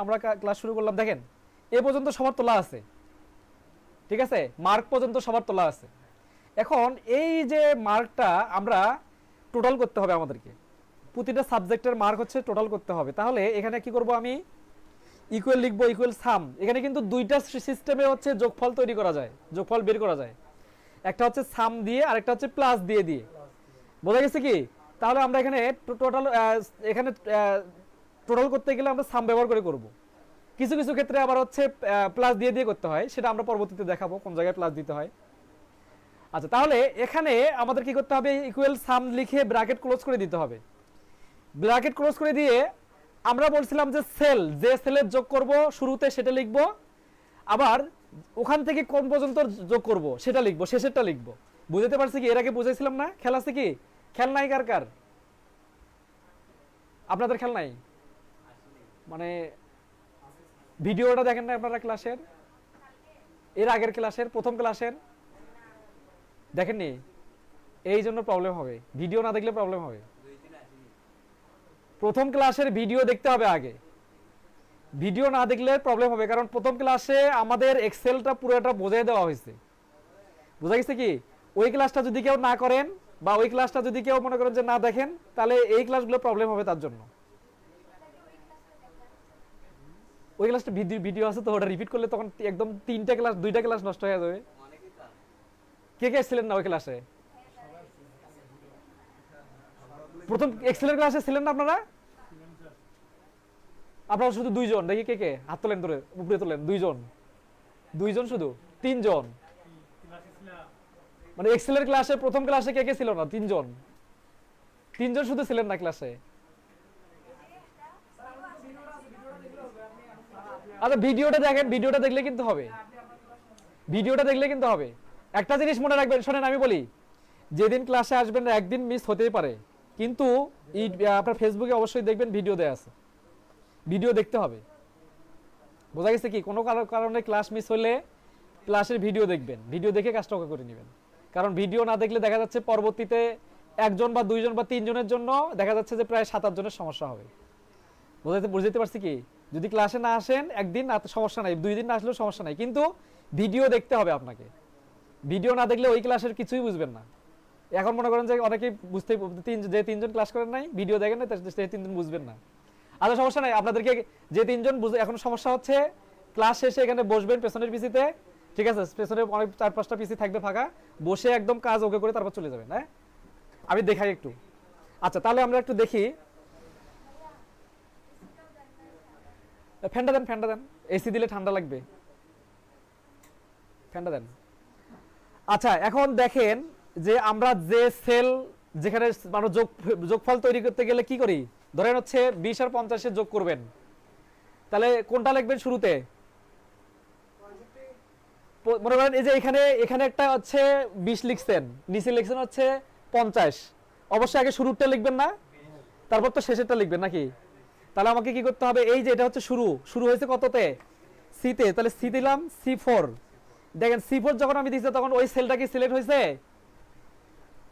আমরা ক্লাস শুরু করলাম। দেখেন এ পর্যন্ত সবার তোলা আছে, ঠিক আছে, মার্ক পর্যন্ত সবার তোলা আছে। এখন এই যে মার্কটা আমরা টোটাল করতে হবে, আমাদেরকে প্রতিটা সাবজেক্টের মার্ক হচ্ছে টোটাল করতে হবে। তাহলে এখানে কি করব, আমি ইকুয়াল লিখবো, ইকুয়াল সাম। এখানে কিন্তু দুইটা সিস্টেমে হচ্ছে যোগফল তৈরি করা যায়, যোগফল বের করা যায়। একটা হচ্ছে সাম দিয়ে আর একটা হচ্ছে প্লাস দিয়ে দিয়ে। বোঝা গেছে কি? তাহলে আমরা এখানে টোটাল করতে গেলে আমরা সাম ব্যবহার করে করব। কিছু কিছু ক্ষেত্রে আবার হচ্ছে প্লাস দিয়ে দিয়ে করতে হয়, সেটা আমরা পরবর্তীতে দেখাবো কোন জায়গায় প্লাস দিতে হয়। আচ্ছা, তাহলে এখানে আমাদের কি করতে হবে, ইকুয়াল সাম লিখে ব্র্যাকেট ক্লোজ করে দিতে হবে। ব্র্যাকেট ক্লোজ করে দিয়ে আমরা বলছিলাম যে যে সেলের যোগ করব শুরুতে সেটা লিখব, আবার ওখান থেকে কোন পর্যন্ত যোগ করব সেটা লিখব, শেষেরটা লিখব। বুঝতে পারছি কি? এর আগে বুঝাইছিলাম না? খেয়াল আছে কি? খেয়াল নাই কার কার? আপনাদের খেয়াল নাই? মানে ভিডিওটা দেখেন না আপনারা ক্লাসের? এর আগের ক্লাসের, প্রথম ক্লাসের দেখেননি? এই জন্য প্রবলেম হবে, ভিডিও না দেখলে প্রবলেম হবে। প্রথম ক্লাসের ভিডিও দেখতে হবে আগে, ভিডিও না দেখলে প্রবলেম হবে। কারণ প্রথম ক্লাসে আমাদের এক্সেলটা পুরোটা বোঝাই দেওয়া হয়েছে। বোঝা গেছে কি? ওই ক্লাসটা যদি কেউ না করেন বা ওই ক্লাসটা যদি কেউ মনে করেন যে না দেখেন, তাহলে এই ক্লাসগুলো প্রবলেম হবে তার জন্য। ওই ক্লাসটা ভিডিও আছে তো, ওটা রিপিট করলে তখন একদম দুইটা ক্লাস নষ্ট হয়ে যাবে। কে কে ছিলেন না ওই ক্লাসে? প্রথম এক্সেলের ক্লাসে ছিলেন না আপনারা? আপনারা শুধু দুইজন, দেখি কে কে হাত তোলেন, ধরে উপরে তোলেন। দুইজন শুধু? তিনজন? মানে এক্সেলের ক্লাসে প্রথম ক্লাসে কে কে ছিল না? তিনজন শুধু ছিলেন না ক্লাসে। আচ্ছা, ভিডিওটা দেখেন, ভিডিওটা দেখলে কিন্তু হবে, ভিডিওটা দেখলে কিন্তু হবে। একটা জিনিস মনে রাখবেন, শোনেন আমি বলি, যেদিন ক্লাসে আসবেন একদিন মিস হতেই পারে, কিন্তু আপনার ফেসবুকে অবশ্যই দেখবেন ভিডিও দেয়া আছে, ভিডিও দেখতে হবে। বোঝা গেছে কি? কোনো কারণে ক্লাস মিস হলে ক্লাসের ভিডিও দেখবেন, ভিডিও দেখে কাজটা করে নেবেন। কারণ ভিডিও না দেখলে দেখা যাচ্ছে পরবর্তীতে একজন বা দুইজন বা তিনজনের জন্য দেখা যাচ্ছে যে প্রায় 7-8 জনের সমস্যা হবে। বুঝতে পারছি কি? যদি ক্লাসে না আসেন একদিন সমস্যা নাই, 2 দিন না আসলেও সমস্যা নাই, কিন্তু ভিডিও দেখতে হবে আপনাকে। ভিডিও না দেখলে ওই ক্লাসের কিছুই বুঝবেন না। এখন মনে করেন যে অনেকেই যে 3 জন ক্লাস করেন নাই, ভিডিও দেখেন না, সেই 3 জন বুঝবেন না। আচ্ছা, সমস্যা নাই, আপনাদেরকে যে 3 জন এখন সমস্যা হচ্ছে, ক্লাস শেষে এখানে বসবেন পেছনের পিসিতে, ঠিক আছে? পেছনে অনেক 4-5টা পিসি থাকবে ফাঁকা, বসে একদম কাজ ওকে করে তারপর চলে যাবেন। হ্যাঁ, আমি দেখাই একটু। আচ্ছা, তাহলে আমরা একটু দেখি। ফ্যানটা দেন, এসি দিলে ঠান্ডা লাগবে, ফ্যানটা দেন। আচ্ছা, এখন দেখেন যে আমরা যে সেল যেখানে মানে যোগফল তৈরি করতে গেলে কি করি, ধরেন হচ্ছে 20 আর 50 যোগ করবেন, তাহলে কোনটা লিখবেন শুরুতে? মনে করেন এই যে এখানে একটা হচ্ছে 20 লিখছেন, নিচে লিখছেন হচ্ছে 50, অবশ্যই আগে শুরুরটা লিখবেন না, তারপর তো শেষেরটা লিখবেন নাকি? তাহলে আমাকে কি করতে হবে, এই যে এটা হচ্ছে শুরু হয়েছে কততে? সিতে, তাহলে সি দিলাম, C4। দেখেন C4 যখন আমি দিচ্ছি তখন ওই সেলটা কি সিলেক্ট হয়েছে?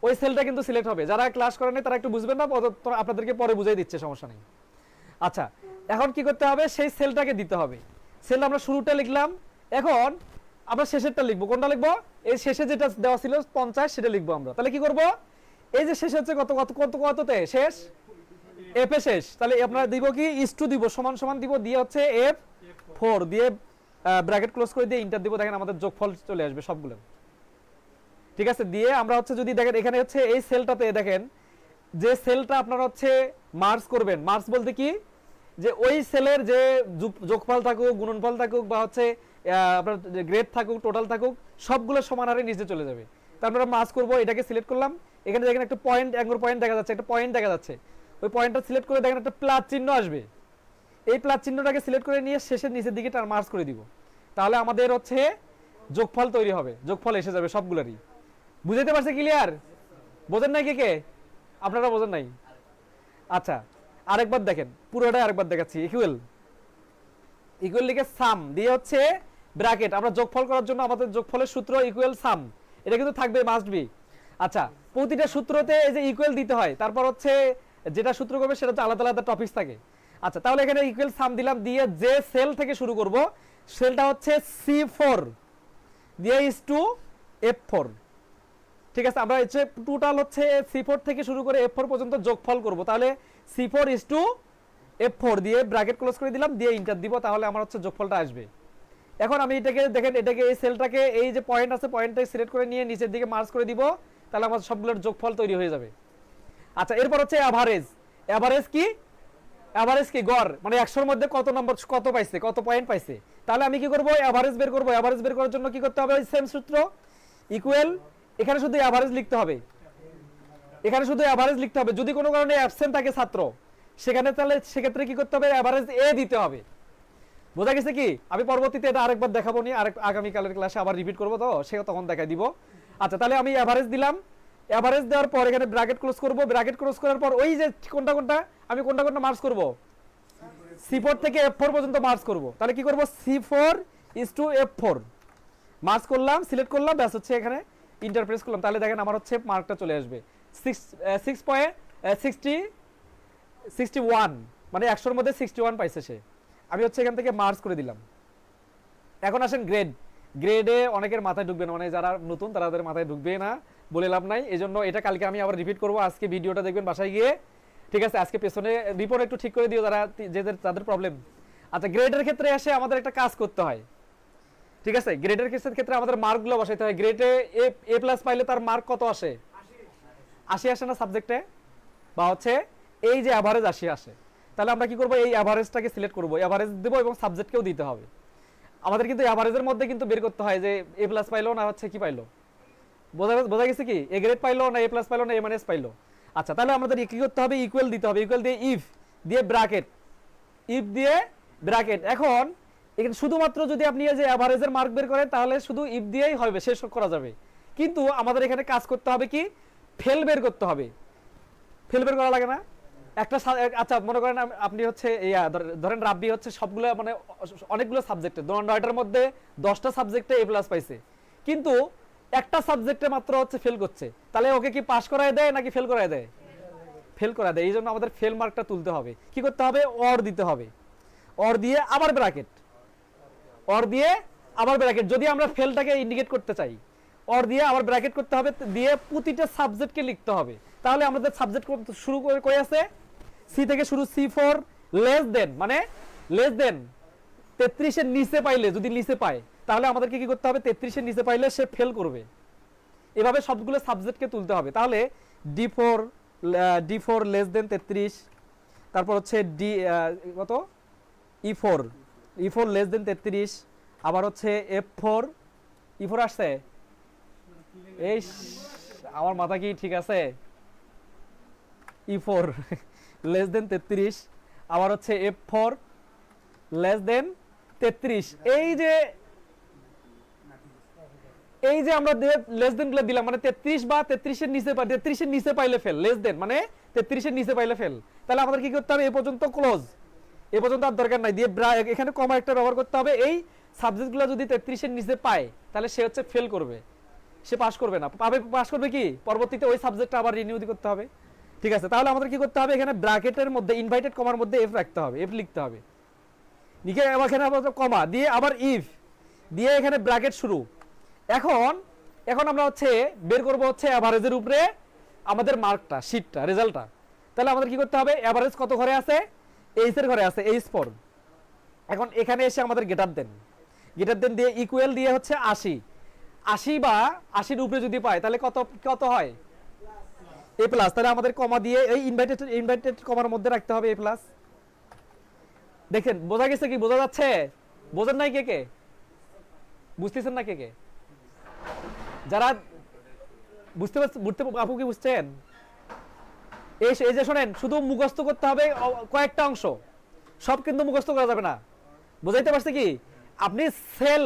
ওই সেলটা কিন্তু সিলেক্ট হবে। যারা ক্লাস করেন তারা একটু বুঝবেন না, আপনাদেরকে পরে বুঝাই দিচ্ছে, সমস্যা নেই। আচ্ছা, এখন কি করতে হবে, সেই সেলটাকে দিতে হবে। সেলটা আমরা শুরুটা লিখলাম, এখন আমরা শেষেরটা লিখবো। কোনটা লিখবো? এই শেষে যেটা দেওয়া ছিল 50 সেটা লিখবো আমরা। তাহলে কি করব, এই যে শেষ হচ্ছে কততে শেষ? এফ এ শেষ। তাহলে আপনারা দিব কি, ইস টু দিব, সমান সমান দিব, দিয়ে হচ্ছে F4 দিয়ে ব্র্যাকেট ক্লোজ করে দিয়ে ইন্টার দিব। দেখেন আমাদের যোগফল চলে আসবে সবগুলো, ঠিক আছে? দিয়ে আমরা হচ্ছে যদি দেখেন এখানে হচ্ছে এই সেলটাতে দেখেন যে সেলটা আপনারা হচ্ছে মার্জ করবেন। মার্জ বলতে কি, যে ওই সেলের যে যোগফল থাকুক, গুণনফল থাকুক, বা হচ্ছে আপনার গ্রেড থাকুক, টোটাল থাকুক, সবগুলো সমান হারে নিচে চলে যাবে। তারপর আমরা মার্জ করব, এটাকে সিলেক্ট করলাম। এখানে দেখেন একটা পয়েন্ট, অ্যাঙ্গল পয়েন্ট দেখা যাচ্ছে, একটা পয়েন্ট দেখা যাচ্ছে। ওই পয়েন্টটা সিলেক্ট করে দেখেন একটা প্লাস চিহ্ন আসবে। এই প্লাস চিহ্নটাকে সিলেক্ট করে নিয়ে শেষের নিচের দিকে মার্জ করে দিব। তাহলে আমাদের হচ্ছে যোগফল তৈরি হবে, যোগফল এসে যাবে সবগুলোরই। বুঝতে পারছে? ক্লিয়ার? বোঝেন নাই কে? আপনারা বোঝেন নাই? আচ্ছা, আরেকবার দেখেন, পুরোটাই আরেকবার দেখাচ্ছি। ইকুয়াল লিখে সাম দিয়ে হচ্ছে ব্র্যাকেট। আমরা যোগফল করার জন্য আমাদের যোগফলের সূত্র ইকুয়াল সাম, এটা কিন্তু থাকবে, মাস্ট বি। আচ্ছা, প্রতিটা সূত্রতে এই যে ইকুয়াল দিতে হয়, তারপর হচ্ছে যেটা সূত্র করবে সেটা হচ্ছে আলাদা আলাদা টপিকস থাকে। আচ্ছা তাহলে এখানে ইকুয়াল সাম দিলাম, দিয়ে যে সেল থেকে শুরু করব সেলটা হচ্ছে C4 দিয়ে ইজ টু F4। ঠিক আছে, আমরা হচ্ছে টোটাল হচ্ছে C4 থেকে শুরু করে F4 পর্যন্ত যোগফল করব। তাহলে C4 ইজ টু F4 দিয়ে ব্র্যাকেট ক্লোজ করে দিলাম, দিয়ে এন্টার দিব, তাহলে আমার হচ্ছে যোগফলটা আসবে। এখন আমি এটাকে দেখেন, এটাকে এই সেলটাকে এই যে পয়েন্ট আছে পয়েন্টটাকে সিলেক্ট করে নিয়ে নিচের দিকে মার্জ করে দিব, তাহলে আমার সবগুলোর যোগফল তৈরি হয়ে যাবে। আচ্ছা এরপর হচ্ছে এভারেজ। এভারেজ কি? এভারেজ কি গড়, মানে 100 এর মধ্যে কত নম্বর কত পাইছে, কত পয়েন্ট পাইছে। তাহলে আমি কি করব, এভারেজ বের করব। এভারেজ বের করার জন্য কি করতে হবে, ওই সেম সূত্র, ইকুয়াল, এখানে শুধু এভারেজ লিখতে হবে, এখানে শুধু এভারেজ লিখতে হবে। যদি কোনো কারণে অ্যাবসেন্ট থাকে ছাত্র সেখানে, তাহলে সেক্ষেত্রে কি করতে হবে, এভারেজ এ দিতে হবে। বোঝা গেছে কি? আমি পরবর্তীতে এটা আরেকবার দেখাবো নি, আরেক আগামী কালের ক্লাসে আবার রিপিট করব, তো সে তখন দেখাই দিব। আচ্ছা তাহলে আমি এভারেজ দিলাম, এভারেজ দেওয়ার পর এখানে ব্র্যাকেট ক্লোজ করব। ব্র্যাকেট ক্লোজ করার পর ওই যে কোনটা কোনটা আমি কোনটা কোনটা মার্জ করব, C4 থেকে F4 পর্যন্ত মার্জ করব। তাহলে কি করব, C4 is to F4 merge করলাম, সিলেক্ট করলাম, ব্যাস হচ্ছে এখানে ইন্টার প্রেস করলাম। তাহলে দেখেন আমার হচ্ছে মার্কটা চলে আসবে 61, মানে 100 এর মধ্যে 61 পাইছে সে। আমি হচ্ছে এখান থেকে মার্জ করে দিলাম। এখন আসেন গ্রেড। গ্রেডে অনেকের মাথায় ঢুকবে না, মানে যারা নতুন তাদের মাথায় ঢুকবে না, বলে লাভ নাই। এই জন্য এটা কালকে আমি আবার রিপিট করব, আজকে ভিডিওটা দেখবেন বাসায় গিয়ে, ঠিক আছে? আজকে পেছনে রিপোর্ট একটু ঠিক করে দিও যারা যাদের প্রবলেম। আচ্ছা গ্রেডের ক্ষেত্রে এসে আমাদের একটা কাজ করতে হয়, ঠিক আছে? গ্রেডের ক্ষেত্রে আমাদের মার্কগুলো বসাইতে হয়। গ্রেডে এ প্লাস পাইলে তার মার্ক কত আসে, 80 আসে না সাবজেক্টে, বা হচ্ছে এই যে অ্যাভারেজ 80 আসে। তাহলে আমরা কি করব, এই অ্যাভারেজটাকে সিলেক্ট করব, অ্যাভারেজ দেব এবং সাবজেক্টকেও দিতে হবে আমাদের। কিন্তু অ্যাভারেজের মধ্যে কিন্তু বের করতে হয় যে এ প্লাস পাইলো না হচ্ছে কি পাইলো, বোঝা গেছে কি? এ গ্রেড পাইলো না এ প্লাস পাইলো না এ মাইনাস পাইলো। আচ্ছা তাহলে আমাদের কি করতে হবে, ইকুয়াল দিতে হবে। ইকুয়াল দিয়ে ইফ দিয়ে ব্র্যাকেট, ইফ দিয়ে ব্র্যাকেট। এখন এখানে শুধুমাত্র যদি আপনি এই যে এভারেজের মার্ক বের করেন তাহলে শুধু ইফ দিয়েই হবে, শেষ করা যাবে। কিন্তু আমাদের এখানে কাজ করতে হবে কি, ফেল বের করতে হবে। ফেল বের করা লাগে না একটা? আচ্ছা মনে করেন আপনি হচ্ছে ধরেন রাব্বি হচ্ছে সবগুলো মানে অনেকগুলো সাবজেক্টে, নয়টার মধ্যে 10টা সাবজেক্টে এ প্লাস পাইছে, কিন্তু একটা সাবজেক্টে মাত্র হচ্ছে ফেল করছে। তাহলে ওকে কি পাস করায় দেয় নাকি ফেল করায় দেয়? ফেল করায় দেয়। এই জন্য আমাদের ফেল মার্কটা তুলতে হবে। কি করতে হবে, অর দিতে হবে, অর দিয়ে আবার ব্র্যাকেট, অর দিয়ে আবার ব্র্যাকেট। যদি আমরা ফেলটাকে ইন্ডিকেট করতে চাই, অর দিয়ে আবার ব্র্যাকেট করতে হবে, দিয়ে প্রতিটা সাবজেক্টকে লিখতে হবে। তাহলে আমাদের সাবজেক্ট শুরু করে কই আছে, সি থেকে শুরু, C4 লেস দেন, মানে লেস দেন 33 এর নিচে পাইলে, যদি নিচে পায় তাহলে আমাদেরকে কি করতে হবে, 33 এর নিচে পাইলে সে ফেল করবে। এভাবে সবগুলো সাবজেক্টকে তুলতে হবে। তাহলে D4 লেস দেন 33, তারপর হচ্ছে কত, E4 লেস দেন 33, আবার হচ্ছে F4, E4 আসছে, এই আমার মাথা কি ঠিক আছে, E4 লেস দেন 33, আবার হচ্ছে F4 লেস দেন 33। এই যে আমরা লেস দেন গুলো দিলাম, মানে 33 বা 33 এর নিচে, 33 এর নিচে পাইলে ফেল, লেস দেন মানে 33 এর নিচে পাইলে ফেল। তাহলে আমাদের কি করতে হবে, এই পর্যন্ত ক্লোজ, এই পর্যন্ত আর দরকার নাই, দিয়ে এখানে কমা একটা ব্যবহার করতে হবে। এই সাবজেক্টগুলো যদি 33 এর নিচে পায় তাহলে সে হচ্ছে ফেল করবে, সে পাস করবে না। পাস করবে কি, পরবর্তীতে ওই সাবজেক্টটা আবার রিনিউ করতে হবে, ঠিক আছে? তাহলে আমাদের কি করতে হবে, এখানে ব্র্যাকেটের মধ্যে ইনভাইটেড কমার মধ্যে এফ রাখতে হবে, এফ লিখতে হবে, লিখে এখানে আবার কমা দিয়ে আবার ইফ দিয়ে এখানে ব্র্যাকেট শুরু। এখন আমরা হচ্ছে বের করব হচ্ছে এভারেজের উপরে আমাদের মার্কটা, শীটটা, রেজাল্টটা। তাহলে আমাদের কি করতে হবে, এভারেজ কত ঘরে আছে, এইচ এর ঘরে আছে, H4। এখন এখানে এসে আমাদের গেটার দেন দিয়ে ইকুয়াল দিয়ে হচ্ছে 80 বা 80 এর উপরে যদি পায় তাহলে কত হয়, এ প্লাস। তাহলে আমাদের কমা দিয়ে এই ইনভাইটেড কমার মধ্যে রাখতে হবে এ প্লাস। দেখেন বোঝা গেছে কি, বোঝা যাচ্ছে? বোঝেন নাই কে, বুঝতেছেন না কে? যারা বুঝতে আপু কি বুঝছেন? এই যে শোনেন, শুধু মুখস্থ করতে হবে কয়েকটা অংশ, সব কিন্তু মুখস্থ করা যাবে না। বুঝাইতে পারছে কি? আপনি সেল,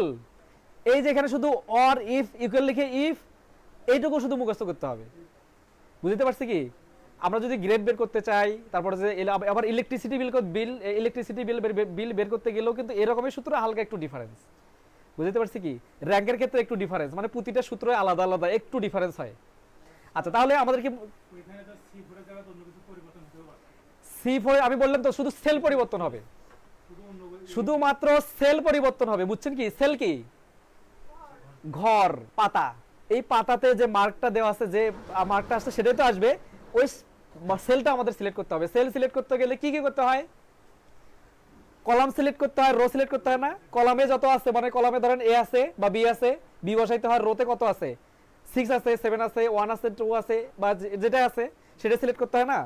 এই যে এখানে শুধু অর ইফ ইকুয়াল লিখে ইফ, এইটুকু শুধু মুখস্থ করতে হবে। বুঝতে পারছে কি? আমরা যদি গ্রেড বের করতে চাই, তারপরে যে আবার ইলেকট্রিসিটি বিল বের করতে গেলেও কিন্তু এরকমই সূত্র, হালকা একটু ডিফারেন্স। বুঝতে পারছি কি? র্যাঙ্কের ক্ষেত্রে একটু ডিফারেন্স, মানে প্রতিটা সূত্রে আলাদা আলাদা একটু ডিফারেন্স হয়। আচ্ছা তাহলে আমাদের কি C4 আমি বললাম তো শুধু সেল পরিবর্তন হবে, শুধুমাত্র সেল পরিবর্তন হবে, বুঝছেন কি? সেল কি? ঘর, পাতা। এই পাতাতে যে মার্কটা দেওয়া আছে, যে মার্কটা আসছে সেটাই তো আসবে, ওই সেলটা আমাদের সিলেক্ট করতে হবে। সেল সিলেক্ট করতে গেলে কি কি করতে হয়? কলাম সিলেক্ট করতে হয়, রো সিলেক্ট করতে হয় না? কলামে যত আছে, মানে কলামে ধরেন এ আছে বা বি আছে, বি বসাইতে হয়। রোতে কত আছে? 6 আছে, 7 আছে, 1 আছে, 2 আছে, বা যেটা আছে সেটা সিলেক্ট করতে হয় না?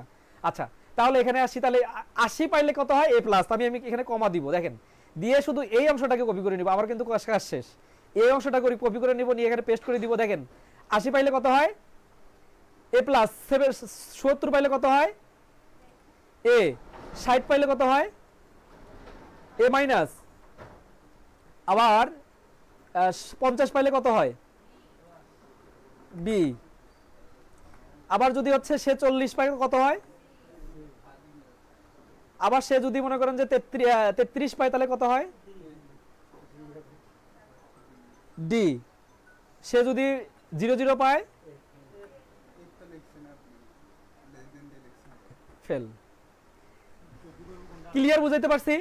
আচ্ছা, তাহলে এখানে আসি, তাহলে 80 পাইলে কত হয়? এ প্লাস। আমি এখানে কমা দিব, দেখেন, দিয়ে শুধু এই অংশটাকে কপি করে নিব, আমার কিন্তু কাজ শেষ। এই অংশটা কপি করে নিব, নিয়ে এখানে পেস্ট করে দিব। দেখেন 80 পাইলে কত হয়? এ প্লাস। 70 পাইলে কত হয়? এ। 60 পাইলে কত হয়? এ মাইনাস। আবার 50 পাইলে কত হয়? বি। আবার যদি হচ্ছে সে 40 পাইলে কত হয়? আবার সে যদি মনে করেন যে 33 পায়, তাহলে কত হয়? ডি। সে যদি 00 পায়, ফেল। ক্লিয়ার বুঝাইতে পারছি?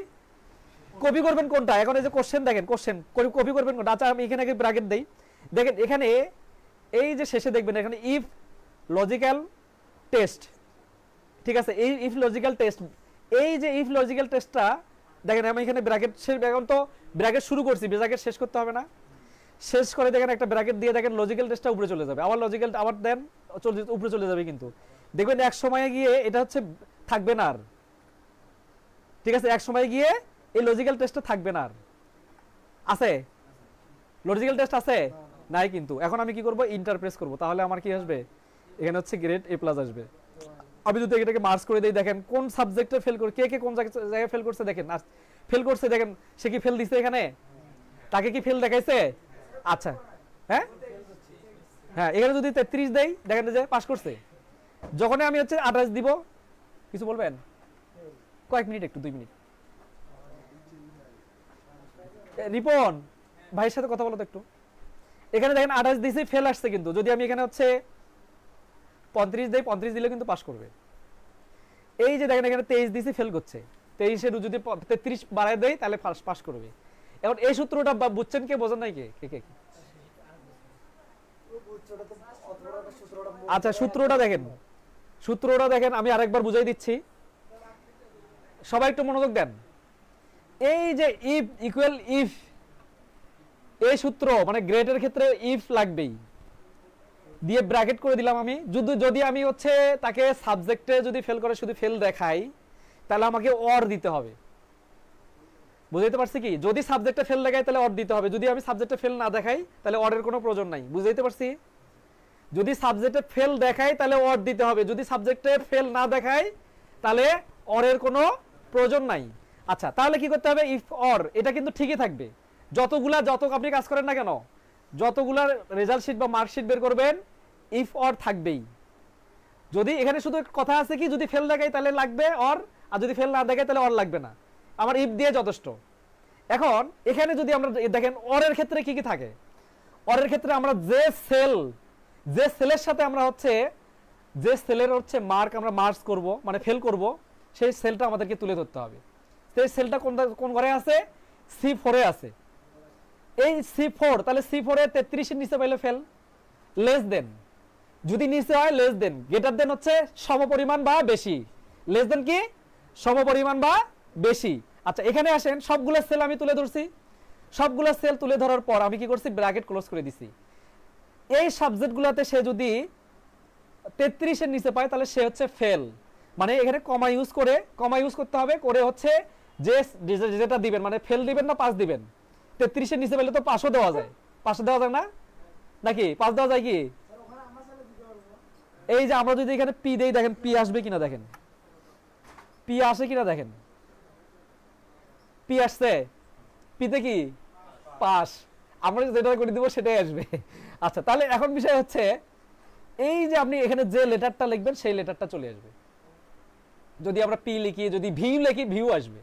কপি করবেন কোনটা? এখন এই যে কোশ্চেন দেখেন, কোশ্চেন কপি করবেন কোনটা? আচ্ছা, আমি এখানে ব্র্যাকেট দেই। দেখেন এখানে এই যে শেষে দেখবেন এখানে ইফ লজিক্যাল টেস্ট, ঠিক আছে? এই ইফ লজিক্যাল টেস্ট, এই যে ইফ লজিক্যাল টেস্টটা দেখেন, আমি এখানে ব্র্যাকেট শেষ, এখন তো ব্র্যাকেট শুরু করছি, ব্র্যাকেট শেষ করতে হবে না? শেষ করে দেখেন একটা ব্র্যাকেট দিয়ে দেখেন লজিক্যাল টেস্টটা উপরে চলে যাবে, আবার লজিক্যাল আবার দেন উপরে চলে যাবে, কিন্তু দেখবেন এক সময়ে গিয়ে এটা হচ্ছে থাকবে না আর, ঠিক আছে? এক সময় গিয়ে এই লজিক্যাল টেস্টটা থাকবে না আর। আছে লজিক্যাল টেস্ট আছে? নাই কিন্তু। এখন আমি কি করব? ইন্টার প্রেস করব, তাহলে আমার কি আসবে? এখানে হচ্ছে গ্রেড এ প্লাস আসবে। আমি যদি এটাকে মার্কস করে দেই, দেখেন কোন সাবজেক্টে ফেল করে, কে কে কোন জায়গায় ফেল করছে, দেখেন ফেল করছে, দেখেন সে কি ফেল দিছে এখানে? তাকে কি ফেল দেখাইছে? আচ্ছা, হ্যাঁ হ্যাঁ, এখানে যদি 33 দেই, দেখেন যে পাস করছে। যখন আমি হচ্ছে 28 দিব, কিছু বলবেন? কয়েক মিনিট, একটু 2 মিনিট। রিপন ভাইয়ের সাথে কথা বলো তো একটু। এখানে দেখেন 28 দিয়েছি, ফেল আসছে, কিন্তু যদি আমি এখানে হচ্ছে 35 দেই, 35 দিলে কিন্তু পাস করবে। এই যে দেখেন এখানে 23 দিয়েছি, ফেল করছে। 23 এর যদি 33 বাড়ায় দেই, তাহলে পাস করবে। এখন এই সূত্রটা বুঝছেন, কে বোঝেন নাই? কে কে কে? আচ্ছা, সূত্রটা দেখেন, সূত্রটা দেখেন, আমি আরেকবার বুঝাই দিচ্ছি, সবাই একটু মনোযোগ দেন। এই যে ইফ ইকুয়াল ইফ, এই সূত্র মানে গ্রেডের ক্ষেত্রে ইফ লাগবেই, দিয়ে ব্র্যাকেট করে দিলাম আমি। যদি আমি হচ্ছে তাকে সাবজেক্টে যদি ফেল করে শুধু ফেল দেখাই, তাহলে আমাকে অর দিতে হবে। বুঝাইতে পারছি কি? যদি সাবজেক্টে ফেল দেখাই তাহলে অর দিতে হবে, যদি আমি সাবজেক্টে ফেল না দেখাই তাহলে অরের কোনো প্রয়োজন নাই। বুঝাইতে পারছি? যদি সাবজেক্টে ফেল দেখাই তাহলে অর দিতে হবে, যদি সাবজেক্টে ফেল না দেখাই তাহলে অরের কোনো প্রয়োজন নাই। আচ্ছা, তাহলে কি করতে হবে? ইফ অর, এটা কিন্তু ঠিকই থাকবে যত আপনি কাজ করেন না কেন, যতগুলা রেজাল্ট শিট বা মার্কশিট বের করবেন, ইফ অর থাকবেই। যদি এখানে শুধু কথা আছে কি, যদি ফেল দেখাই তাহলে লাগবে অর, আর যদি ফেল না দেখাই তাহলে অর লাগবে না, আমার ইফ দিয়ে যথেষ্ট। এখন এখানে যদি আমরা দেখেন অরের ক্ষেত্রে কি কি থাকে, অরের ক্ষেত্রে আমরা যে সেলের সাথে আমরা হচ্ছে, যে সেলের হচ্ছে মার্ক আমরা মার্কস করব, মানে ফেল করব, সেই সেলটা আমাদেরকে তুলে ধরতে হবে। সেই সেলটা কোন ঘরে আছে? C4 এ আছে। এই C4, তাহলে C4 এ 33 এর নিচে পাইলে ফেল, লেস দেন, যদি নিচে হয় লেস দেন, গ্রেটার দেন হচ্ছে সমপরিমাণ বা বেশি, লেস দেন কি সমপরিমাণ বা বেশি। আচ্ছা, এখানে আসেন, সবগুলো সেল আমি তুলে ধরছি, সবগুলো সেল তুলে ধরার পর আমি কি করছি? ব্র্যাকেট ক্লোজ করে দিছি। এই সাবজেক্টগুলোতে সে যদি 33 এর নিচে পায় তাহলে সে হচ্ছে ফেল, মানে এখানে কমা ইউজ করতে হবে, করে হচ্ছে যে যেটা দিবেন, মানে ফেল দিবেন না পাস দিবেন। 33 এর নিচে পেলে তো পাসও দেওয়া যায়, পাসও দেওয়া যায় না নাকি? পাস দেওয়া যায় কি? এই যে আমরা যদি এখানে পি দেই, দেখেন পি আসবে কিনা, দেখেন পি আসে কিনা, দেখেন পি আসছে, পিতে কি পাস, আমরা যেটা করে দিব সেটাই আসবে। আচ্ছা, তাহলে এখন বিষয় হচ্ছে এই যে আপনি এখানে যে লেটারটা লিখবেন সেই লেটারটা চলে আসবে। যদি আমরা পি লিখি, যদি ভিউ লিখি, ভিউ আসবে।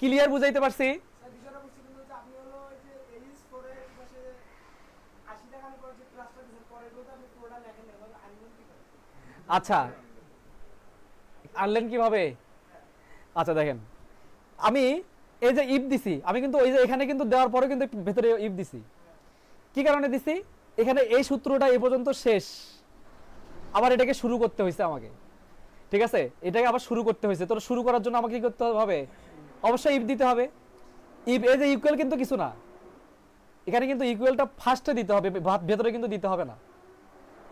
ক্লিয়ার বুঝাইতে পারছি? আচ্ছা, আনলেন কিভাবে? আচ্ছা দেখেন, আমি এই যে ইফ দিছি, আমি কিন্তু ওই যে এখানে কিন্তু দেওয়ার পরে কিন্তু ভেতরে ইফ দিছি। কি কারণে দিছি? এখানে এই সূত্রটা এই পর্যন্ত শেষ, আবার এটাকে শুরু করতে হয়েছে আমাকে, ঠিক আছে, এটাকে আবার শুরু করতে হয়েছে। তো শুরু করার জন্য আমাকে কি করতে হবে? অবশ্যই ইফ দিতে হবে। ইফ এই যে ইকুয়াল কিন্তু কিছু না, এখানে কিন্তু ইকুয়ালটা ফার্স্টে দিতে হবে, ভেতরে কিন্তু দিতে হবে না।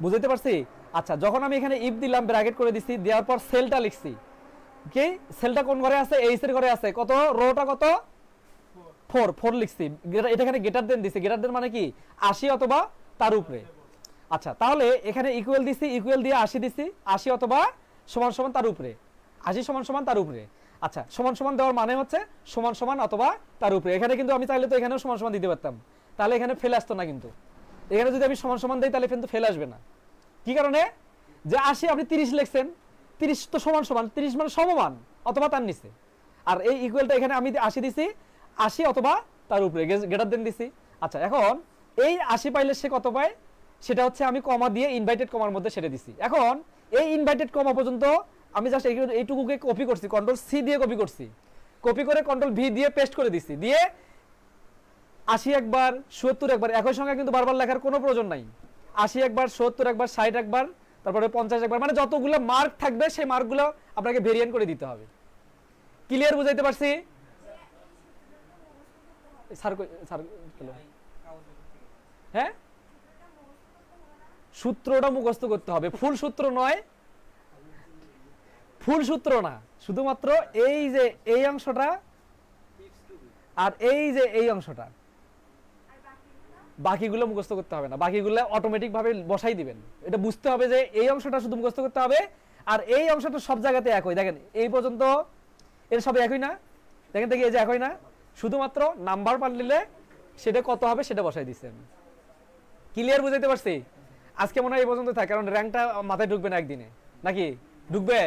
বুঝতে পারছি? আচ্ছা, যখন আমি এখানে ইফ দিলাম, ব্র্যাকেট করে দিছি, দেওয়ার পর সেলটা লিখছি, কি সেলটা কোন ঘরে আছে? এইচ এর ঘরে আছে। কত? রোটা কত? 4 4 লিখছি। এটা এখানে গ্রেটার দেন দিছি। গ্রেটার দেন মানে কি? 80 অথবা তার উপরে। আচ্ছা, তাহলে এখানে ইকুয়াল দিছি, ইকুয়াল দিয়ে 80 দিছি, 80 অথবা সমান সমান তার উপরে, 80 সমান সমান তার উপরে। আচ্ছা, সমান সমান দেওয়ার মানে হচ্ছে সমান সমান অথবা তার উপরে। এখানে কিন্তু আমি চাইলে তো এখানেও সমান সমান দিতে পারতাম, তাহলে এখানে ফেল আসতো না। কিন্তু এখানে যদি আমি সমান সমান দিই তাহলে কিন্তু ফেল আসবে না। কি কারণে? যে 80 আপনি 30 লিখছেন, 30 তো সমান সমান, 30 মানে সমমান অথবা তার নিচে। আর এই ইকুয়ালটা এখানে আমি 80 দিছি, 80 অথবা তার উপরে, গ্রেটার দেন দিছি। আচ্ছা, এখন এই 80 পাইলে সে কত পায়? সেটা হচ্ছে আমি কমা দিয়ে ইনভাইটেড কমার মধ্যে সেটা দিছি। এখন এই ইনভাইটেড কমা পর্যন্ত আমি জাস্ট এইটুকুকে কপি করছি, কন্ট্রোল সি দিয়ে কপি করছি, কপি করে কন্ট্রোল ভি দিয়ে পেস্ট করে দিছি, দিয়ে 80 একবার, 70 একবার, একই সংখ্যা কিন্তু বারবার লেখার কোনো প্রয়োজন নাই। 80 একবার, 70 একবার, 60 একবার, তারপরে 50 একবার, মানে যতগুলো মার্ক থাকবে সেই মার্কগুলো আপনাকে ভেরিয়েন্ট করে দিতে হবে। ক্লিয়ার? বুঝাইতে পারছি? স্যার স্যার, হ্যাঁ, সূত্রটা মুখস্থ করতে হবে, ফুল সূত্র নয়, ফুল সূত্র না, শুধুমাত্র এই যে এই অংশটা আর এই যে এই অংশটা, বাকিগুলো মুখস্থ করতে হবে না, বাকিগুলো অটোমেটিক ভাবে বসাই দিবেন। এটা বুঝতে হবে যে এই অংশটা শুধু মুখস্থ করতে হবে, আর এই অংশটা সব জায়গাতে একই। দেখেন এই পর্যন্ত এর সব একই না? দেখেন দেখি, এই যে একই না, শুধুমাত্র নাম্বার পাল্টিলে সেটা কত হবে সেটা বসাই দিচ্ছেন। ক্লিয়ার? বুঝাইতে পারছি? আজকে মনে হয় এই পর্যন্ত থাকে, কারণ র্যাঙ্কটা মাথায় ঢুকবে না একদিনে, নাকি ঢুকবে?